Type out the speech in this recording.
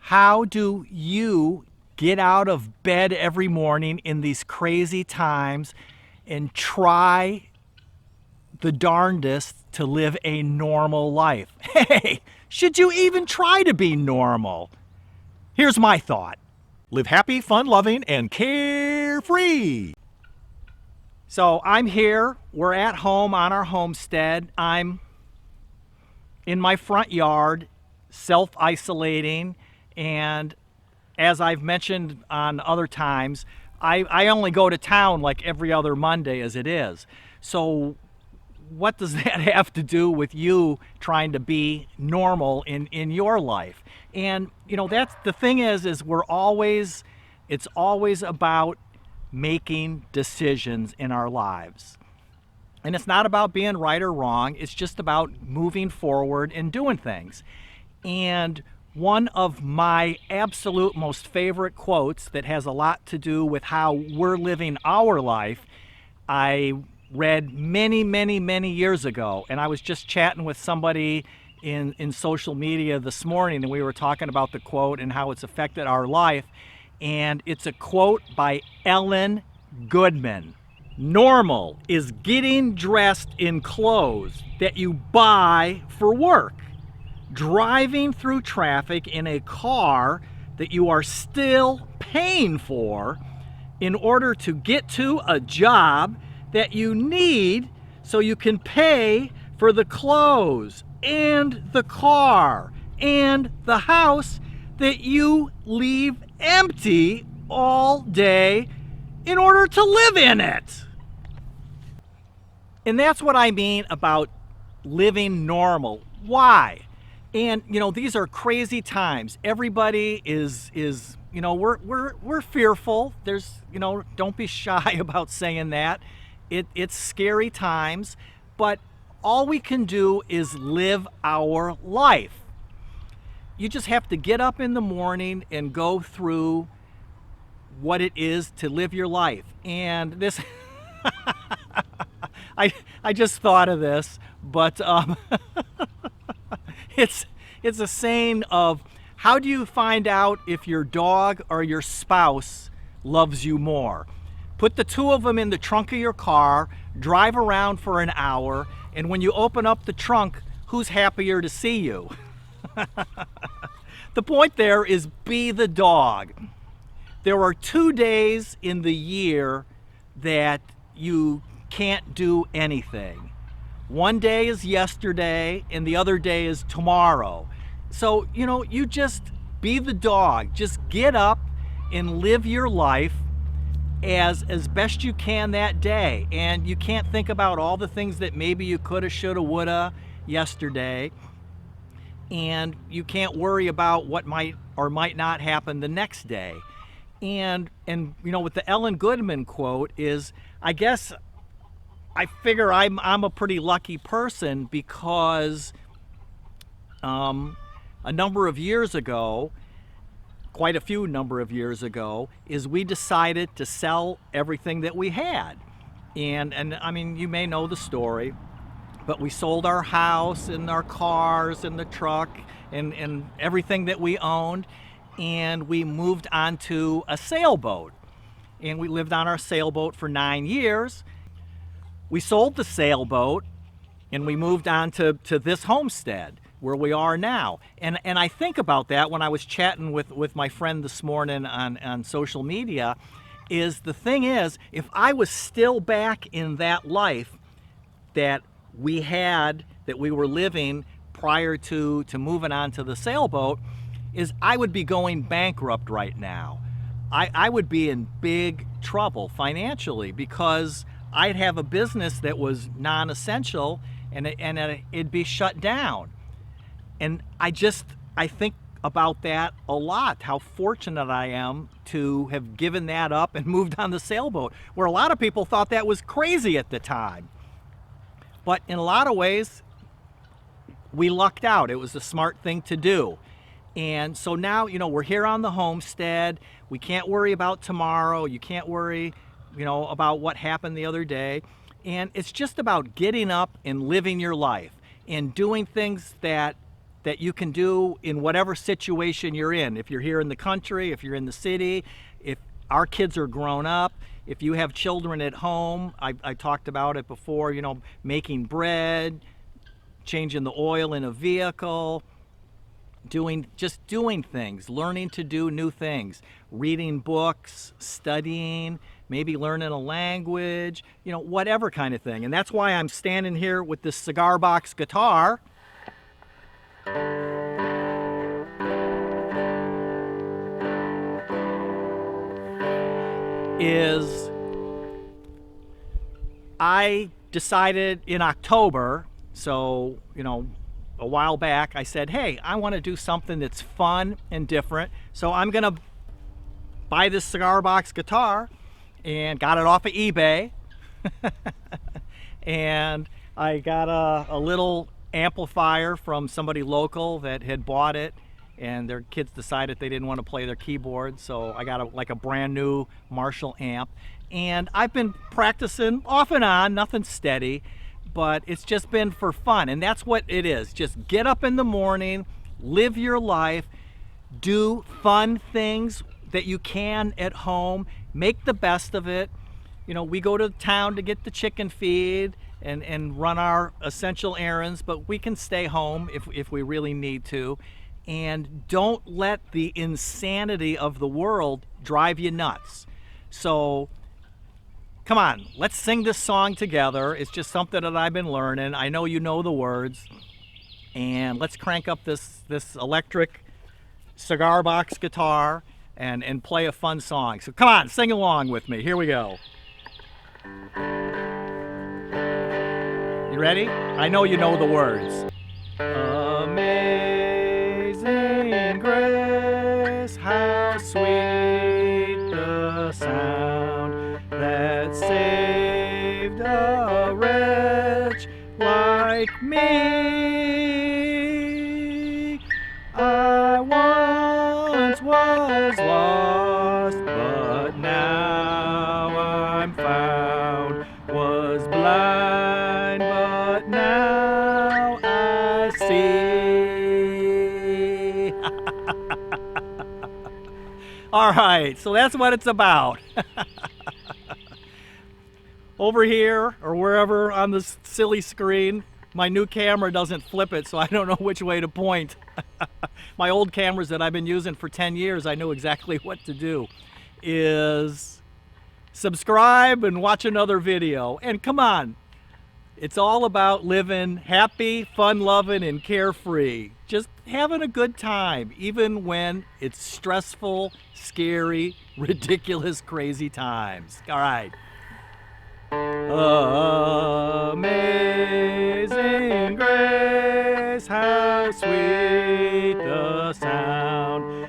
How do you get out of bed every morning in these crazy times and try the darndest to live a normal life? Hey, should you even try to be normal? Here's my thought. Live happy, fun-loving, and carefree. So I'm here. We're at home on our homestead. I'm in my front yard, self-isolating, and as I've mentioned on other times, I only go to town like every other Monday as it is. So what does that have to do with you trying to be normal in your life? And that's the thing is it's always about making decisions in our lives. And it's not about being right or wrong, it's just about moving forward and doing things. And one of my absolute most favorite quotes that has a lot to do with how we're living our life, I read many years ago. And I was just chatting with somebody in social media this morning, and we were talking about the quote and how it's affected our life. And it's a quote by Ellen Goodman. Normal is getting dressed in clothes that you buy for work, driving through traffic in a car that you are still paying for in order to get to a job that you need so you can pay for the clothes and the car and the house that you leave empty all day in order to live in it. And that's what I mean about living normal. Why? And these are crazy times. Everybody is we're fearful. There's don't be shy about saying that. It's scary times, but all we can do is live our life. You just have to get up in the morning and go through what it is to live your life. And this I just thought of this, but it's a saying of, how do you find out if your dog or your spouse loves you more? Put the two of them in the trunk of your car, drive around for an hour, and when you open up the trunk, who's happier to see you? The point there is, be the dog. There are 2 days in the year that you can't do anything. One day is yesterday and the other day is tomorrow. So, you just be the dog. Just get up and live your life as best you can that day. And you can't think about all the things that maybe you coulda, shoulda, woulda yesterday. And you can't worry about what might or might not happen the next day. And with the Ellen Goodman quote is, I guess I figure I'm a pretty lucky person because a number of years ago, quite a few number of years ago, is we decided to sell everything that we had. And I mean, you may know the story, but we sold our house and our cars and the truck and everything that we owned, and we moved onto a sailboat. And we lived on our sailboat for 9 years. We sold the sailboat and we moved on to this homestead where we are now. And I think about that when I was chatting with my friend this morning on social media, is the thing is, if I was still back in that life that we had, that we were living prior to moving on to the sailboat, is I would be going bankrupt right now. I would be in big trouble financially because I'd have a business that was non-essential and it'd be shut down. And I think about that a lot, how fortunate I am to have given that up and moved on the sailboat, where a lot of people thought that was crazy at the time. But in a lot of ways, we lucked out. It was a smart thing to do. And so now, we're here on the homestead. We can't worry about tomorrow. You can't worry, about what happened the other day. And it's just about getting up and living your life and doing things that that you can do in whatever situation you're in. If you're here in the country, if you're in the city, if our kids are grown up, if you have children at home, I talked about it before, you know, making bread, changing the oil in a vehicle, just doing things, learning to do new things, reading books, studying, maybe learning a language, you know, whatever kind of thing. And that's why I'm standing here with this Cigar Box Guitar. Is I decided in October, so, you know, a while back, I said, hey, I want to do something that's fun and different. So I'm going to buy this Cigar Box Guitar, and got it off of eBay. And I got a little amplifier from somebody local that had bought it, and their kids decided they didn't want to play their keyboard, so I got like a brand new Marshall amp. And I've been practicing off and on, nothing steady, but it's just been for fun. And that's what it is. Just get up in the morning, live your life, do fun things that you can at home, make the best of it. You know, we go to town to get the chicken feed and run our essential errands, but we can stay home if we really need to. And don't let the insanity of the world drive you nuts. So come on, let's sing this song together. It's just something that I've been learning. I know you know the words. And let's crank up this electric Cigar Box guitar and play a fun song. So come on, sing along with me. Here we go. You ready? I know you know the words. Amazing grace, how sweet the sound that saved a wretch like me. I once was lost, but now I'm found. Was blind, but now I see. All right, so that's what it's about. Over here, or wherever on this silly screen, my new camera doesn't flip it, so I don't know which way to point. My old cameras that I've been using for 10 years, I knew exactly what to do. Is subscribe and watch another video. And come on, it's all about living happy, fun-loving, and carefree. Just having a good time, even when it's stressful, scary, ridiculous, crazy times. All right. Amazing grace, how sweet the sound